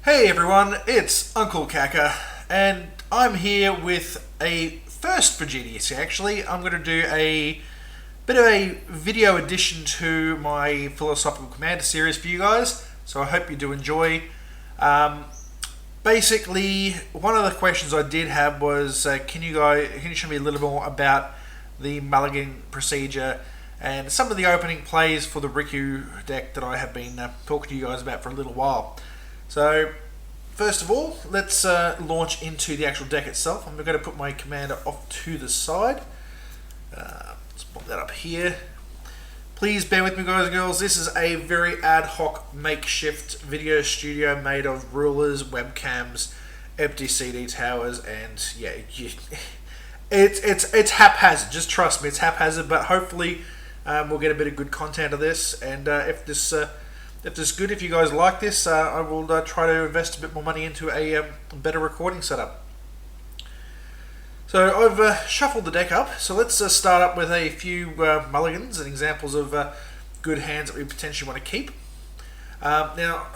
Hey everyone, it's Uncle Kaka, and I'm here with a first for GDC actually. I'm going to do a bit of a video addition to my Philosophical Commander series for you guys, so I hope you do enjoy. Basically, one of the questions I did have was, can you show me a little more about the Mulligan procedure and some of the opening plays for the Riku deck that I have been talking to you guys about for a little while. So, first of all, let's launch into the actual deck itself. I'm going to put my commander off to the side. Let's pop that up here. Please bear with me, guys and girls. This is a very ad hoc makeshift video studio made of rulers, webcams, empty CD towers, and yeah, it's haphazard. Just trust me, it's haphazard. But hopefully, we'll get a bit of good content of this. And if this is good, if you guys like this, I will try to invest a bit more money into a better recording setup. So I've shuffled the deck up, so let's start up with a few mulligans and examples of good hands that we potentially want to keep. Now,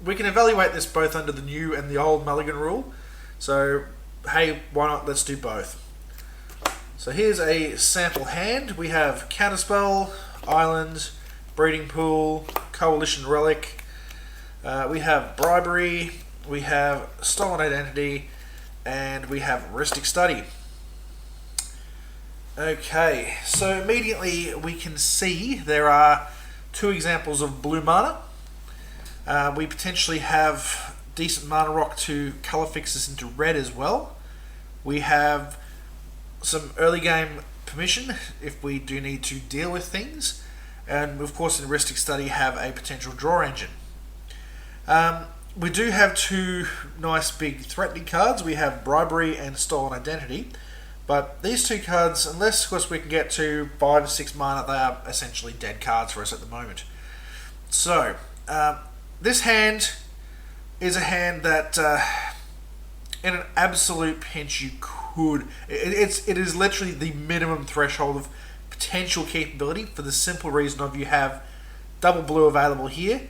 we can evaluate this both under the new and the old mulligan rule, so hey, why not, let's do both. So here's a sample hand. We have Counterspell, Island, Breeding Pool, Coalition Relic, we have Bribery, we have Stolen Identity, and we have Heuristic Study. Okay, so immediately we can see there are two examples of blue mana. We potentially have decent mana rock to color fix this into red as well. We have some early game permission if we do need to deal with things. And of course in Heuristic Study have a potential draw engine. We do have two nice big threatening cards. We have Bribery and Stolen Identity. But these two cards, unless of course we can get to 5 or 6 mana, they are essentially dead cards for us at the moment. So, this hand is a hand that in an absolute pinch you could... It is literally the minimum threshold of potential capability, for the simple reason of you have double blue available here,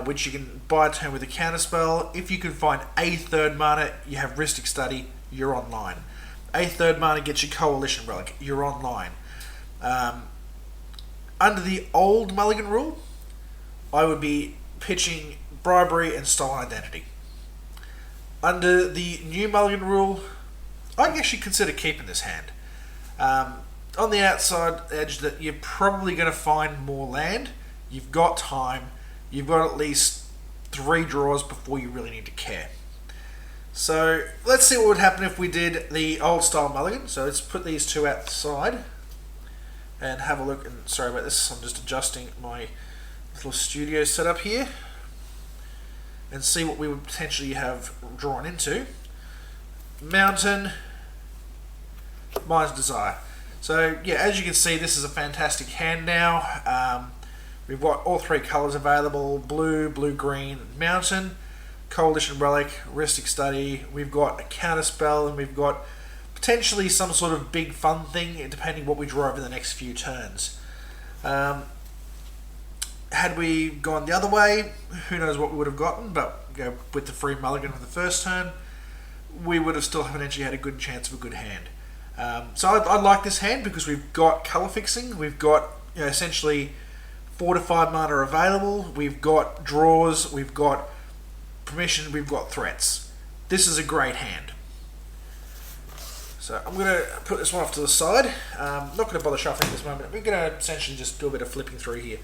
which you can buy a turn with a counterspell. If you can find a third mana, you have Heuristic Study, you're online. A third mana gets you Coalition Relic, you're online. Under the old mulligan rule, I would be pitching Bribery and Stolen Identity. Under the new mulligan rule, I can actually consider keeping this hand. On the outside edge that you're probably going to find more land. You've got time. You've got at least 3 draws before you really need to care. So let's see what would happen if we did the old style mulligan. So let's put these two outside and have a look. And sorry about this, I'm just adjusting my little studio setup here and see what we would potentially have drawn into. Mountain, Mind's Desire. So yeah, as you can see, this is a fantastic hand now. We've got all 3 colours available: blue, blue-green, mountain, Coalition Relic, Heuristic Study. We've got a counterspell, and we've got potentially some sort of big fun thing, depending what we draw over the next few turns. Had we gone the other way, who knows what we would have gotten, but with the free mulligan for the first turn, we would have still potentially had a good chance of a good hand. So I like this hand because we've got colour fixing, we've got essentially 4 to 5 mana available, we've got draws, we've got permission, we've got threats. This is a great hand. So I'm going to put this one off to the side. Not going to bother shuffling at this moment. We're going to essentially just do a bit of flipping through here.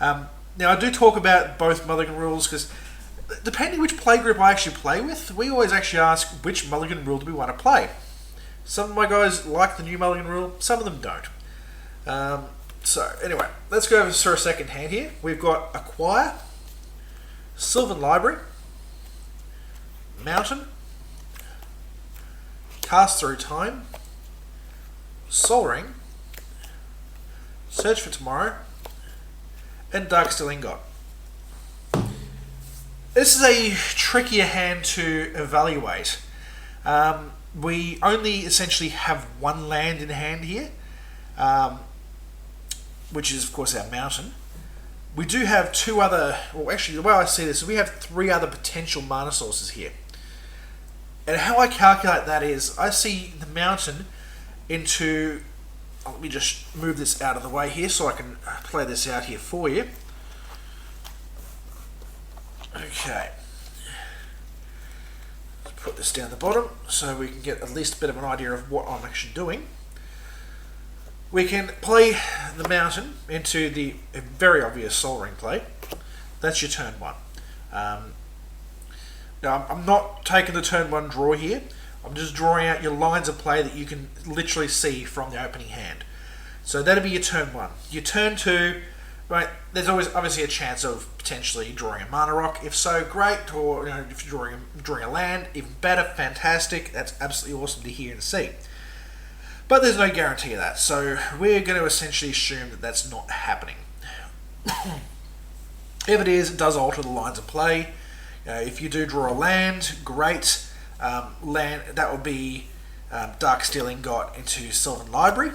Now I do talk about both mulligan rules because depending which play group I actually play with, we always actually ask which mulligan rule do we want to play. Some of my guys like the new mulligan rule, some of them don't. So anyway, let's go over for a second hand here. We've got Acquire, Sylvan Library, Mountain, Cast Through Time, Sol Ring, Search for Tomorrow, and Darksteel Ingot. This is a trickier hand to evaluate. We only essentially have 1 land in hand here, which is of course our mountain. we do have two other, well actually the way I see this is we have three other potential mana sources here. And how I calculate that is, I see the mountain into, let me just move this out of the way here so I can play this out here for you. Okay. Let's put this down the bottom so we can get at least a bit of an idea of what I'm actually doing. We can play the mountain into the very obvious Sol Ring play. That's your turn one. Now, I'm not taking the turn one draw here. I'm just drawing out your lines of play that you can literally see from the opening hand. So that'll be your turn one. Your turn two, right? There's always obviously a chance of potentially drawing a mana rock. If so, great. Or if you're drawing a land, even better, fantastic. That's absolutely awesome to hear and see. But there's no guarantee of that, so we're going to essentially assume that that's not happening. If it is, it does alter the lines of play. If you do draw a land, great. Land that would be Darksteel Ingot into Sylvan Library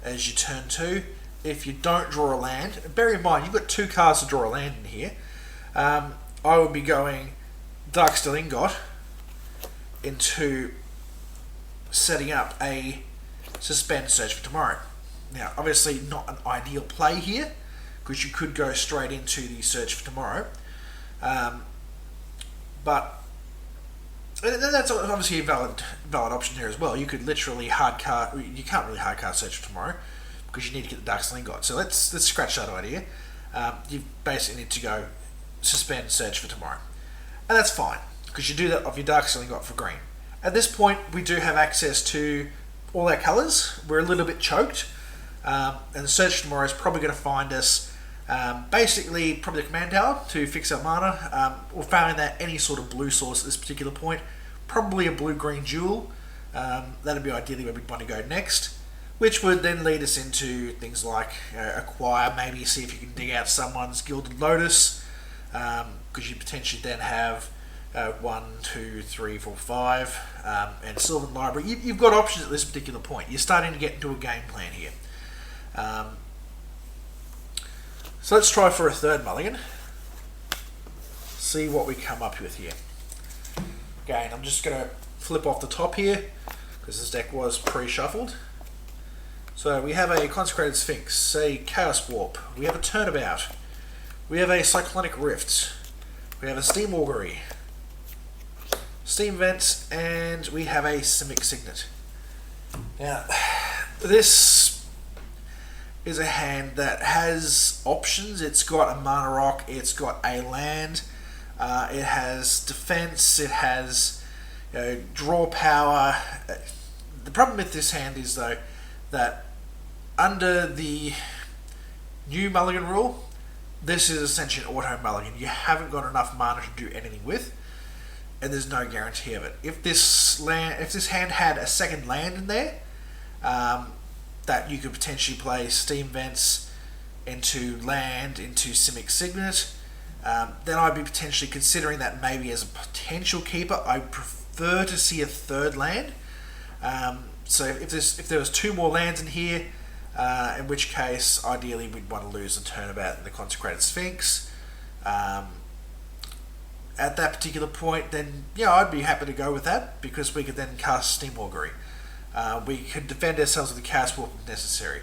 as your turn two. If you don't draw a land, bear in mind you've got two cards to draw a land in here. I would be going Darksteel Ingot into setting up a Suspend Search for Tomorrow. Now, obviously not an ideal play here, because you could go straight into the Search for Tomorrow. But that's obviously a valid option there as well. You could literally you can't really hard card Search for Tomorrow, because you need to get the Darksteel Ingot. So let's scratch that idea. You basically need to go Suspend Search for Tomorrow. And that's fine, because you do that off your Darksteel Ingot for green. At this point, we do have access to all our colours. We're a little bit choked, and the Search for Tomorrow is probably going to find us basically probably the Command Tower to fix our mana. We're failing that any sort of blue source at this particular point, probably a blue-green duel. That'd be ideally where we'd want to go next, which would then lead us into things like acquire, maybe see if you can dig out someone's Gilded Lotus, because you potentially then have 1, 2, 3, 4, 5, and Sylvan Library. You've got options at this particular point. You're starting to get into a game plan here. So let's try for a third mulligan. See what we come up with here. Again, I'm just going to flip off the top here, because this deck was pre-shuffled. So we have a Consecrated Sphinx, a Chaos Warp, we have a Turnabout, we have a Cyclonic Rift, we have a Steam Augury, Steam Vents, and we have a Simic Signet. Now, this is a hand that has options. It's got a mana rock, it's got a land, it has defense, it has draw power. The problem with this hand is though that under the new mulligan rule, this is essentially an auto mulligan. You haven't got enough mana to do anything with, and there's no guarantee of it. If this hand had a second land in there, that you could potentially play Steam Vents into land, into Simic Signet, then I'd be potentially considering that maybe as a potential keeper. I prefer to see a third land. So if there was two more lands in here, in which case ideally we'd want to lose the Turnabout and the Consecrated Sphinx. At that particular point, then yeah, I'd be happy to go with that, because we could then cast Steam Augury. We could defend ourselves with the Chaos Warp if necessary.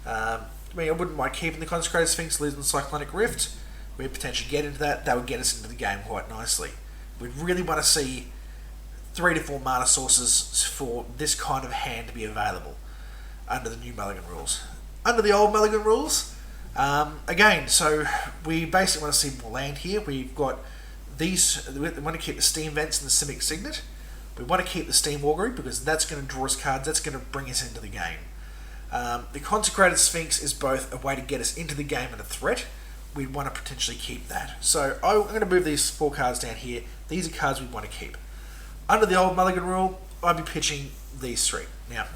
I wouldn't mind keeping the Consecrated Sphinx, losing the Cyclonic Rift. We'd potentially get into that. That would get us into the game quite nicely. We'd really want to see 3 to 4 mana sources for this kind of hand to be available under the new Mulligan rules. Under the old Mulligan rules, again, so we basically want to see more land here. We've got these. We want to keep the Steam Vents and the Simic Signet. We want to keep the Steam Augury, because that's going to draw us cards, that's going to bring us into the game. The Consecrated Sphinx is both a way to get us into the game and a threat. We'd want to potentially keep that. So I'm going to move these 4 cards down here. These are cards we want to keep. Under the old Mulligan rule, I'd be pitching these 3. Now,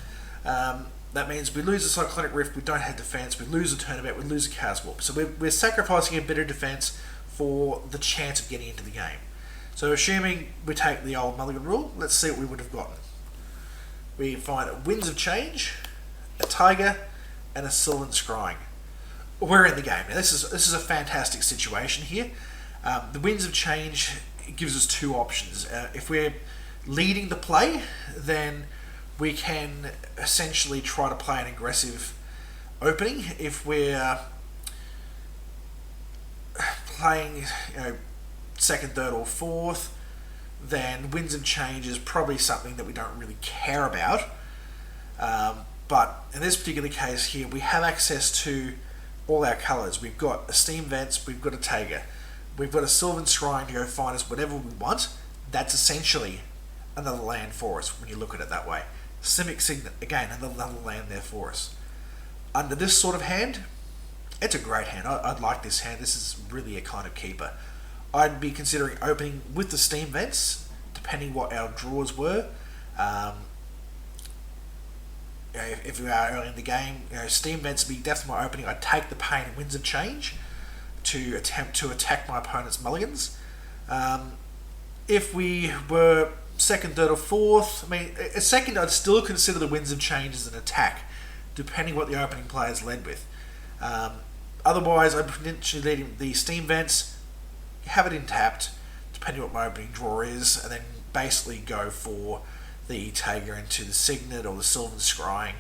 that means we lose the Cyclonic Rift, we don't have defense, we lose the Turnabout, we lose the Chaos Warp. So we're sacrificing a bit of defense for the chance of getting into the game. So assuming we take the old Mulligan rule, let's see what we would have gotten. We find Winds of Change, a Tiger, and a Sylvan Scrying. we're in the game now. This is a fantastic situation here. The Winds of Change gives us two options. If we're leading the play, then we can essentially try to play an aggressive opening. If we're playing, second, third, or fourth, then Winds of Change is probably something that we don't really care about. But in this particular case here, we have access to all our colours. We've got a Steam Vents, we've got a Taiga, we've got a Sylvan Scrying to go find us whatever we want. That's essentially another land for us when you look at it that way. Simic Signet, again, another land there for us. Under this sort of hand, it's a great hand. I'd like this hand. This is really a kind of keeper. I'd be considering opening with the Steam Vents, depending what our draws were. If we are early in the game, Steam Vents would be definitely my opening. I'd take the pain and Winds of Change to attempt to attack my opponent's mulligans. If we were second, third, or fourth, a second, I'd still consider the Winds of Change as an attack, depending what the opening players led with. Otherwise, I'd potentially lead the Steam Vents, have it in tapped, depending what my opening draw is, and then basically go for the Taiga into the Signet or the Sylvan Scrying,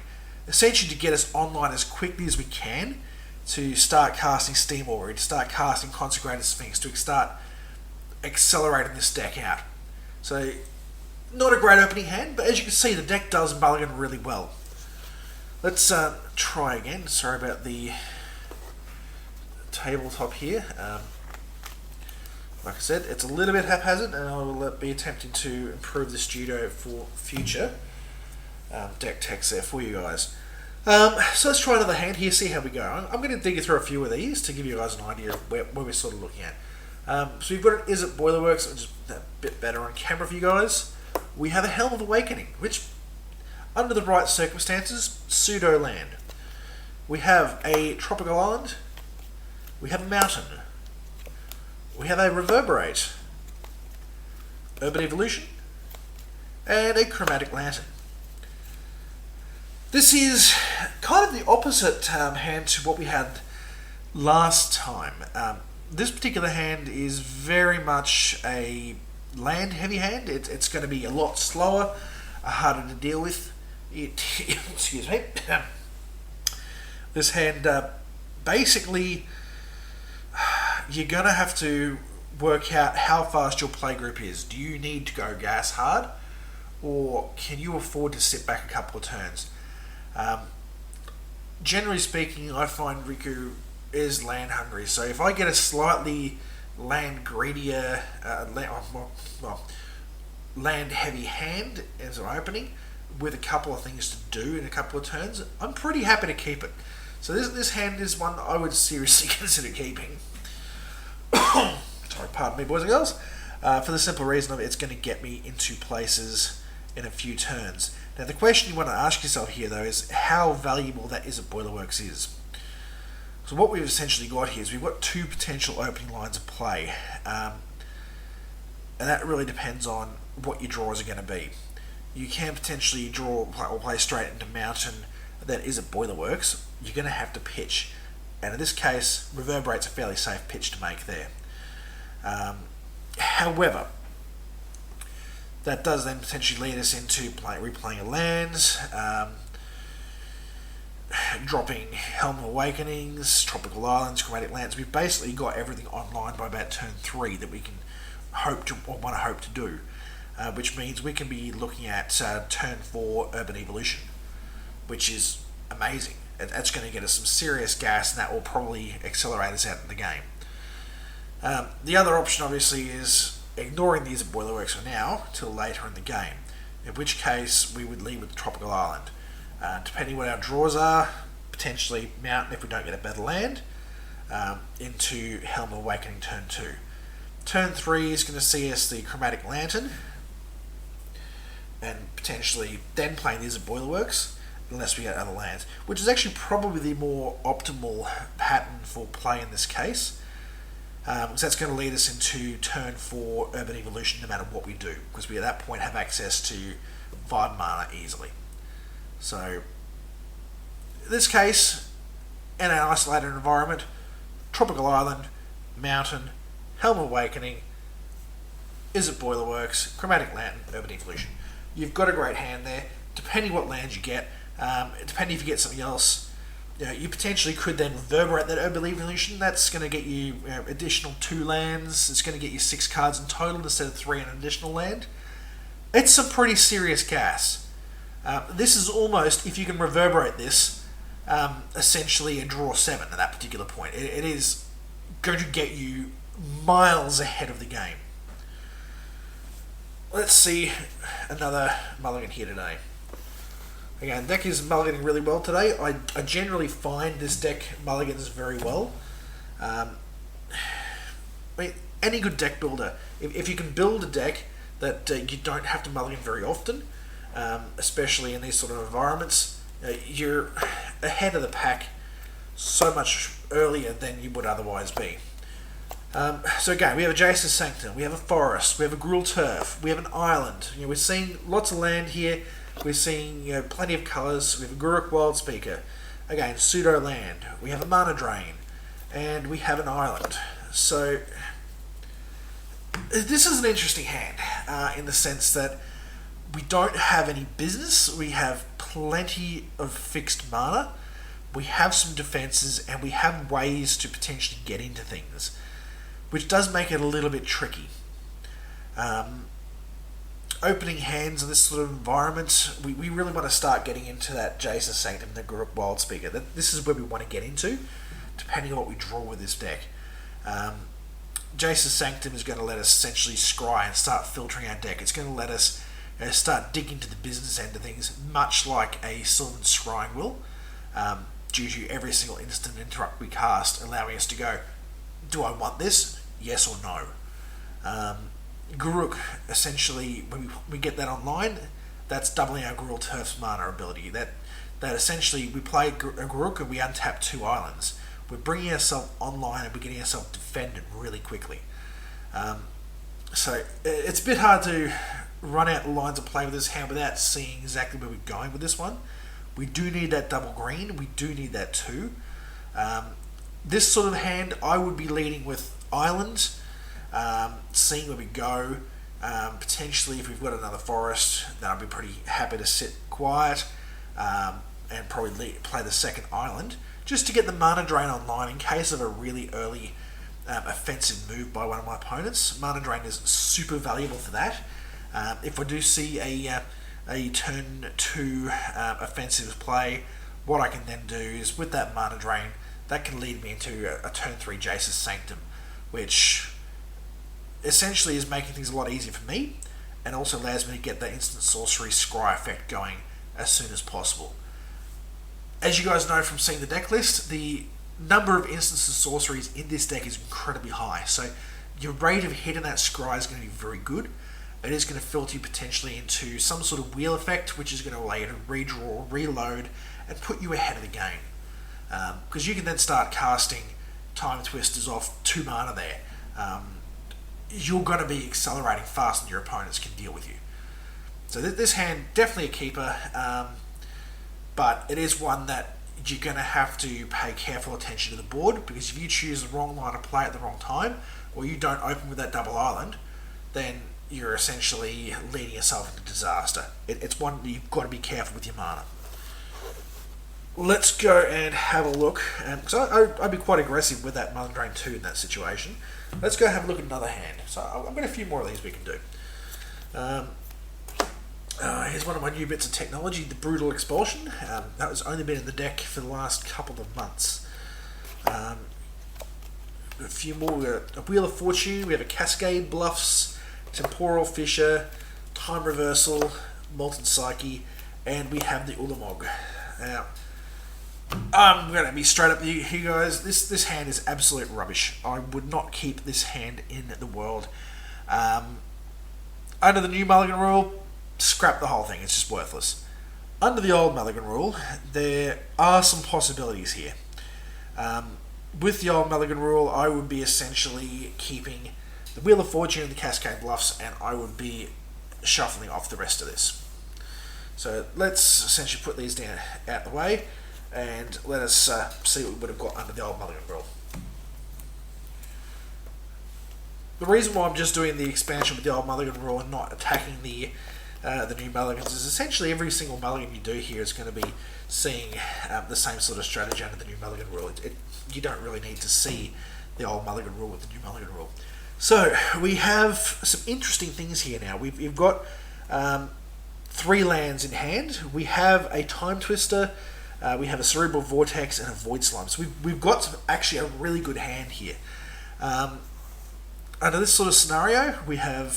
essentially to get us online as quickly as we can to start casting Steam Augury, to start casting Consecrated Sphinx, to start accelerating this deck out. So, not a great opening hand, but as you can see, the deck does mulligan really well. Let's try again. Sorry about the tabletop here. Like I said, it's a little bit haphazard, and I will be attempting to improve the studio for future deck techs there for you guys. So let's try another hand here, see how we go. I'm going to dig through a few of these to give you guys an idea of where we're sort of looking at. So we've got an Is It Boilerworks, which is a bit better on camera for you guys. We have a Helm of Awakening, which, under the right circumstances, pseudo land. We have a Tropical Island. We have a Mountain. We have a Reverberate, Urban Evolution, and a Chromatic Lantern. This is kind of the opposite hand to what we had last time. This particular hand is very much a land-heavy hand. It's going to be a lot slower, harder to deal with. Excuse me. This hand, basically, you're going to have to work out how fast your playgroup is. Do you need to go gas hard, or can you afford to sit back a couple of turns? Generally speaking, I find Riku is land hungry, so if I get a slightly land greedier, land heavy hand as an opening with a couple of things to do in a couple of turns, I'm pretty happy to keep it. So this hand is one I would seriously consider keeping. Sorry, pardon me, boys and girls. For the simple reason of it's going to get me into places in a few turns. Now, the question you want to ask yourself here, though, is how valuable that Is It Boilerworks is. So what we've essentially got here is we've got two potential opening lines of play. And that really depends on what your draws are going to be. You can potentially draw or play straight into Mountain that Is It Boilerworks. You're going to have to pitch. And in this case, Reverberate's a fairly safe pitch to make there. However, that does then potentially lead us into replaying a lands, dropping Helm of Awakenings, Tropical Islands, Chromatic Lands. We've basically got everything online by about turn 3 that we can want to hope to do, which means we can be looking at turn 4 Urban Evolution, which is amazing. That's going to get us some serious gas, and that will probably accelerate us out in the game. The other option, obviously, is ignoring these Boilerworks for now till later in the game, in which case we would lead with the Tropical Island. Depending what our draws are, potentially Mountain if we don't get a better land, into Helm of Awakening turn 2. Turn 3 is going to see us the Chromatic Lantern, and potentially then playing these Boilerworks, unless we get other lands, which is actually probably the more optimal pattern for play in this case, because that's going to lead us into turn 4 Urban Evolution no matter what we do, because we at that point have access to 5 mana easily. So, in this case, in an isolated environment, Tropical Island, Mountain, Helm of Awakening, Is It Boilerworks, Chromatic Lantern, Urban Evolution. You've got a great hand there. Depending what lands you get, depending if you get something else, you potentially could then reverberate that Urban Evolution. That's going to get you, additional 2 lands. It's going to get you 6 cards in total instead of 3 in an additional land. It's some pretty serious gas. This is almost, if you can reverberate this, essentially a draw 7 at that particular point. It is going to get you miles ahead of the game. Let's see another mulligan here today. Again, deck is mulliganing really well today. I generally find this deck mulligans very well. Any good deck builder, if you can build a deck that you don't have to mulligan very often, especially in these sort of environments, you're ahead of the pack so much earlier than you would otherwise be. So again, we have a Jace's Sanctum, we have a forest, we have a Gruul Turf, we have an island. We're seeing lots of land here. We're seeing plenty of colours. We have a Guruk Wildspeaker, again pseudo land. We have a mana drain, and we have an island. So this is an interesting hand in the sense that we don't have any business. We have plenty of fixed mana. We have some defenses, and we have ways to potentially get into things, which does make it a little bit tricky. Opening hands in this sort of environment, we really want to start getting into that Jace's Sanctum, the Guruk Wildspeaker. This is where we want to get into, depending on what we draw with this deck. Jace's Sanctum is going to let us essentially scry and start filtering our deck. It's going to let us start digging to the business end of things, much like a Sylvan Scrying will, due to every single instant interrupt we cast, allowing us to go, do I want this? Yes or no? Guruk, essentially, when we get that online, that's doubling our Gruul Turf's mana ability. That essentially, we play a Guruk and we untap 2 islands. We're bringing ourselves online and we're getting ourselves defended really quickly. So it's a bit hard to run out the lines of play with this hand without seeing exactly where we're going with this one. We do need that double green. We do need that 2. This sort of hand, I would be leading with islands. Seeing where we go, potentially if we've got another forest, then I'd be pretty happy to sit quiet and probably play the second island just to get the mana drain online in case of a really early offensive move by one of my opponents. Mana drain is super valuable for that. If I do see a turn 2 offensive play, what I can then do is with that mana drain, that can lead me into a turn 3 Jace's Sanctum, which essentially is making things a lot easier for me and also allows me to get that instant sorcery scry effect going as soon as possible. As you guys know from seeing the deck list, the number of instances of sorceries in this deck is incredibly high, so your rate of hitting that scry is going to be very good. It is going to filter you potentially into some sort of wheel effect, which is going to allow you to redraw, reload, and put you ahead of the game. Because you can then start casting Time Twisters off 2 mana there. You're going to be accelerating faster than your opponents can deal with you. So this hand, definitely a keeper, but it is one that you're going to have to pay careful attention to the board, because if you choose the wrong line of play at the wrong time, or you don't open with that double island, then you're essentially leading yourself into disaster. It's one that you've got to be careful with your mana. Let's go and have a look. So I'd be quite aggressive with that Mana Drain 2 in that situation. Let's go have a look at another hand. So I've got a few more of these we can do. Here's one of my new bits of technology, the Brutal Expulsion. That has only been in the deck for the last couple of months. A few more. We've got a Wheel of Fortune, we have a Cascade Bluffs, Temporal Fissure, Time Reversal, Molten Psyche, and we have the Ulamog. Now, I'm going to be straight up with you guys. This hand is absolute rubbish. I would not keep this hand in the world. Under the new Mulligan rule, scrap the whole thing. It's just worthless. Under the old Mulligan rule, there are some possibilities here. With the old Mulligan rule, I would be essentially keeping the Wheel of Fortune and the Cascade Bluffs, and I would be shuffling off the rest of this. So let's essentially put these down out the way. and let us see what we would have got under the old mulligan rule. The reason why I'm just doing the expansion with the old mulligan rule and not attacking the new mulligans is essentially every single mulligan you do here is going to be seeing the same sort of strategy under the new mulligan rule. You don't really need to see the old mulligan rule with the new mulligan rule. So we have some interesting things here now. We've got 3 lands in hand. We have a Time Twister, we have a Cerebral Vortex, and a Void Slime. So we've got actually a really good hand here. Under this sort of scenario, we have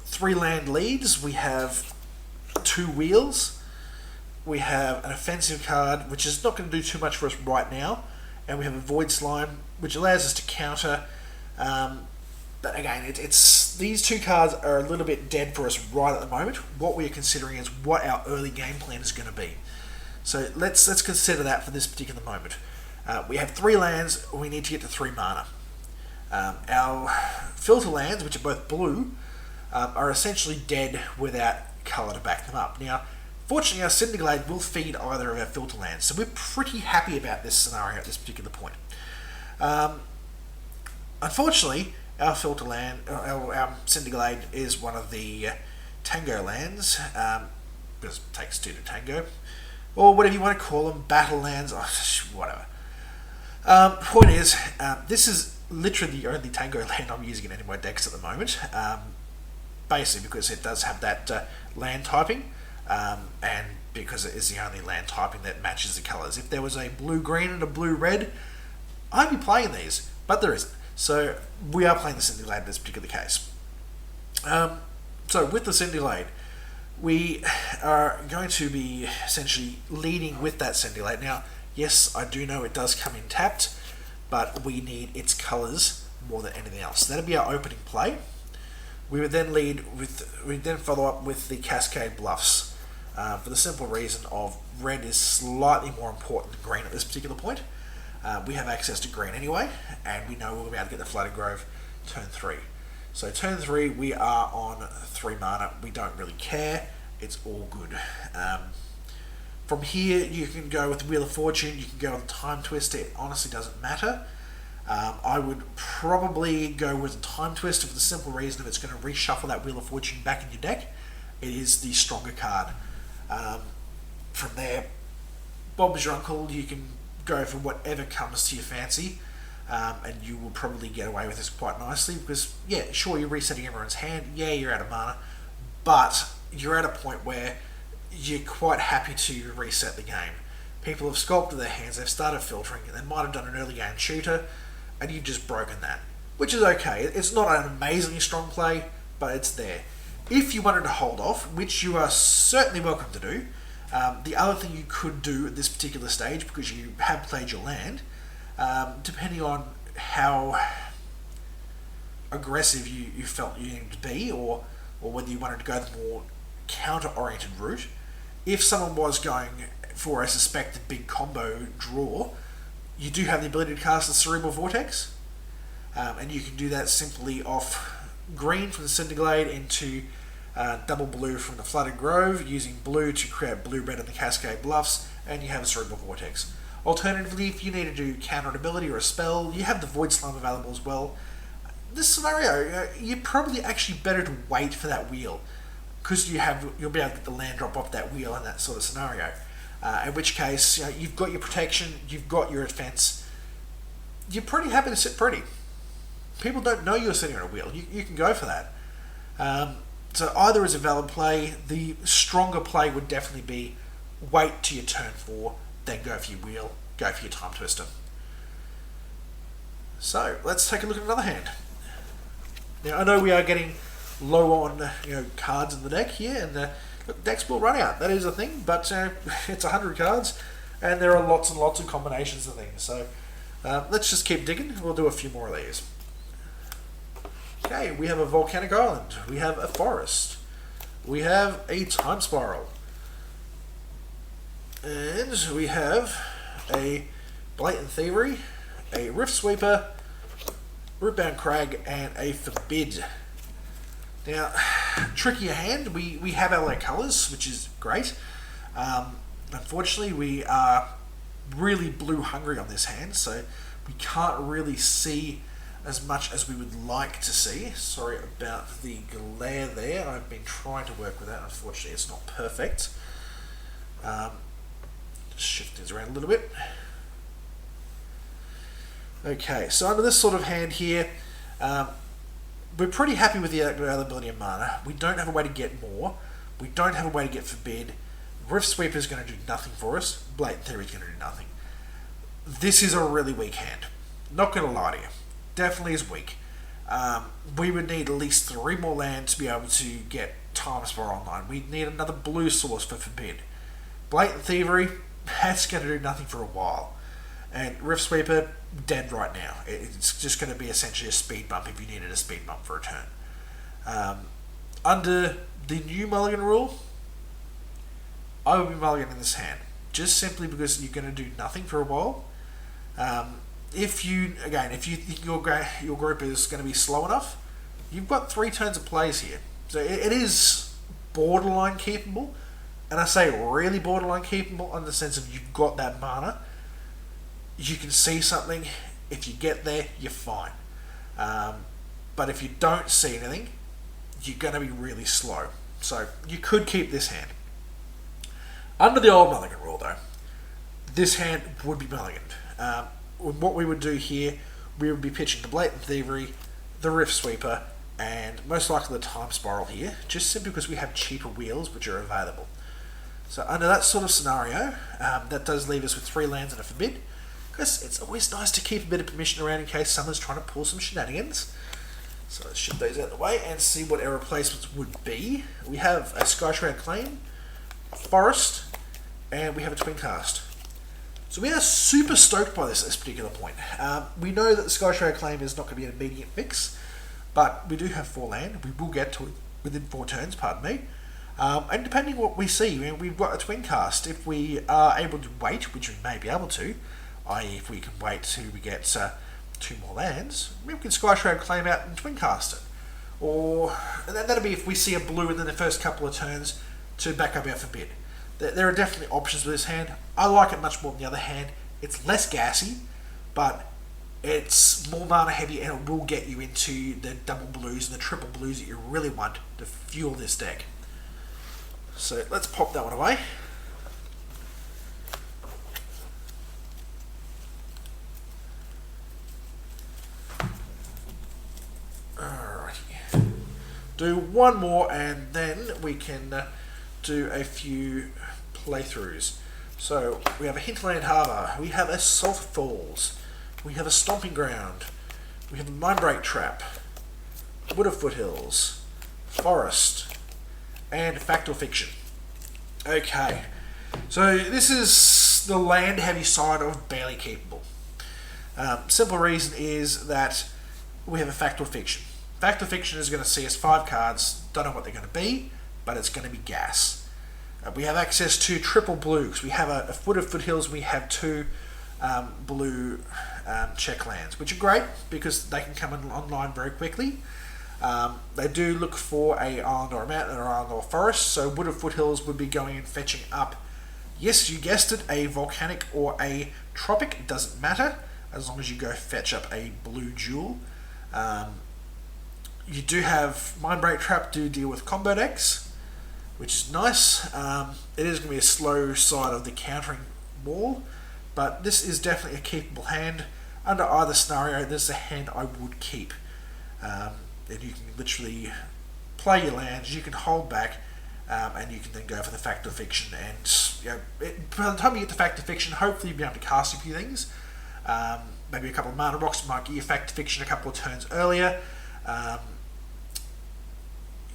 3 land leads, we have 2 wheels, we have an offensive card, which is not going to do too much for us right now, and we have a Void Slime, which allows us to counter. But again, it's these 2 cards are a little bit dead for us right at the moment. What we are considering is what our early game plan is going to be. So let's consider that for this particular moment. We have 3 lands, we need to get to 3 mana. Our filter lands, which are both blue, are essentially dead without colour to back them up. Now, fortunately, our Cinderglade will feed either of our filter lands, so we're pretty happy about this scenario at this particular point. Unfortunately, our filter land, our Cinderglade, is one of the Tango lands, because it takes 2 to tango, or whatever you want to call them, battle lands, or whatever. Point is, this is literally the only Tango land I'm using in any of my decks at the moment, basically because it does have that land typing, and because it is the only land typing that matches the colours. If there was a blue-green and a blue-red, I'd be playing these, but there isn't. So we are playing the Cinderglade in this particular case. So with the Cinderglade, we are going to be essentially leading with that Cinderglade. Now, yes, I do know it does come in tapped, but we need its colours more than anything else. That'll be our opening play. We would then follow up with the Cascade Bluffs, for the simple reason of red is slightly more important than green at this particular point. We have access to green anyway, and we know we'll be able to get the Flooded Grove turn 3. So turn 3, we are on 3 mana. We don't really care. It's all good. From here, you can go with Wheel of Fortune, you can go with Time Twister, it honestly doesn't matter. I would probably go with Time Twister for the simple reason that it's going to reshuffle that Wheel of Fortune back in your deck. It is the stronger card. From there, Bob's your uncle, you can go for whatever comes to your fancy, and you will probably get away with this quite nicely because, yeah, sure, you're resetting everyone's hand, yeah, you're out of mana, but you're at a point where you're quite happy to reset the game. People have sculpted their hands, they've started filtering, they might have done an early game shooter, and you've just broken that, which is okay. It's not an amazingly strong play, but it's there. If you wanted to hold off, which you are certainly welcome to do, the other thing you could do at this particular stage, because you have played your land, depending on how aggressive you felt you needed to be, or whether you wanted to go the more counter-oriented route, if someone was going for a suspected big combo draw, you do have the ability to cast the Cerebral Vortex, and you can do that simply off green from the Cinderglade into double blue from the Flooded Grove, using blue to create blue-red in the Cascade Bluffs, and you have a Cerebral Vortex. Alternatively, if you need to do counter an ability or a spell, you have the Void Slime available as well. This scenario, you're probably actually better to wait for that wheel, because you'll be able to get the land drop off that wheel in that sort of scenario. In which case, you've got your protection, you've got your defense. You're pretty happy to sit pretty. People don't know you're sitting on a wheel. You can go for that. So either is a valid play. The stronger play would definitely be wait till your turn 4, then go for your wheel, go for your Time Twister. So let's take a look at another hand. Now I know we are getting low on cards in the deck here, and decks will run out. That is a thing, but it's 100 cards, and there are lots and lots of combinations of things. So let's just keep digging. We'll do a few more of these. Okay, we have a Volcanic Island. We have a Forest. We have a Time Spiral. And we have a Blatant Thievery, a Rift Sweeper, Rootbound Crag, and a Forbid. Now, trickier hand. We have our colours, which is great. Unfortunately, we are really blue hungry on this hand, so we can't really see as much as we would like to see. Sorry about the glare there. I've been trying to work with that. Unfortunately, it's not perfect. Just shift things around a little bit. Okay, so under this sort of hand here, we're pretty happy with the availability of mana. We don't have a way to get more. We don't have a way to get Forbid. Rift Sweeper is going to do nothing for us. Blatant Theory is going to do nothing. This is a really weak hand. Not going to lie to you. Definitely is weak. We would need at least 3 more lands to be able to get Time Spiral online. We need another blue source for Forbid. Blatant Thievery, that's going to do nothing for a while. And Rift Sweeper, dead right now. It's just going to be essentially a speed bump if you needed a speed bump for a turn. Under the new Mulligan rule, I would be mulliganing this hand. Just simply because you're going to do nothing for a while. If you think your group is going to be slow enough, you've got 3 turns of plays here. So it is borderline keepable. And I say really borderline keepable in the sense of you've got that mana. You can see something. If you get there, you're fine. But if you don't see anything, you're going to be really slow. So you could keep this hand. Under the old Mulligan rule, though, this hand would be mulliganed. What we would do here, we would be pitching the Blatant Thievery, the Rift Sweeper, and most likely the Time Spiral here, just simply because we have cheaper wheels which are available. So under that sort of scenario, that does leave us with 3 lands and a Forbid, because it's always nice to keep a bit of permission around in case someone's trying to pull some shenanigans. So let's shift those out of the way and see what our replacements would be. We have a Skyshroud Claim, a Forest, and we have a Twin Cast. So we are super stoked by this at this particular point. We know that the Skyshroud Claim is not going to be an immediate fix, but we do have 4 land. We will get to it within 4 turns, pardon me. And depending on what we see, we've got a Twin Cast. If we are able to wait, which we may be able to, i.e. if we can wait till we get 2 more lands, we can Skyshroud Claim out and Twin Cast it. And that'll be if we see a blue within the first couple of turns to back up our Forbid. There are definitely options with this hand. I like it much more than the other hand. It's less gassy, but it's more mana heavy and it will get you into the double blues and the triple blues that you really want to fuel this deck. So let's pop that one away. Alrighty. Do one more and then we can do a few playthroughs. So we have a Hinterland Harbour, we have a Sulphur Falls, we have a Stomping Ground, we have a Mindbreak Trap, Wood of Foothills, Forest, and Fact or Fiction. Okay, so this is the land heavy side of barely keepable. Simple reason is that we have a Fact or Fiction. Fact or Fiction is going to see us 5 cards, don't know what they're going to be, but it's going to be gas. We have access to triple blues. We have a Wood of Foothills. We have 2 blue check lands, which are great because they can come online very quickly. They do look for a island or a mountain or island or forest, so Wood of Foothills would be going and fetching up, yes, you guessed it, a volcanic or a tropic. It doesn't matter as long as you go fetch up a blue jewel. You do have Mindbreak Trap do deal with combo decks, which is nice. It is going to be a slow side of the countering wall, but this is definitely a keepable hand. Under either scenario, this is a hand I would keep. And you can literally play your lands, you can hold back, and you can then go for the Fact or Fiction. And by the time you get to Fact or Fiction, hopefully you'll be able to cast a few things. Maybe a couple of mana rocks might get you Fact or Fiction a couple of turns earlier.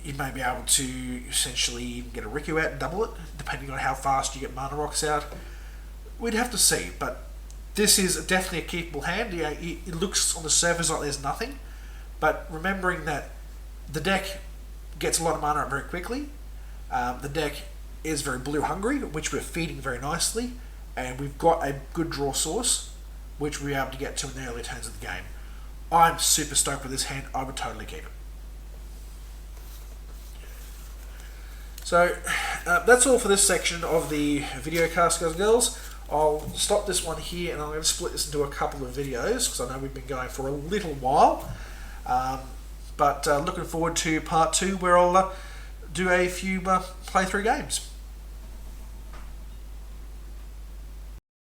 You may be able to essentially get a Riku out and double it, depending on how fast you get mana rocks out. We'd have to see, but this is definitely a keepable hand. It looks on the surface like there's nothing, but remembering that the deck gets a lot of mana out very quickly, the deck is very blue hungry, which we're feeding very nicely, and we've got a good draw source, which we're able to get to in the early turns of the game. I'm super stoked with this hand. I would totally keep it. So, that's all for this section of the video cast, guys and girls. I'll stop this one here, and I'm going to split this into a couple of videos because I know we've been going for a little while. But looking forward to part 2, where I'll do a few playthrough games.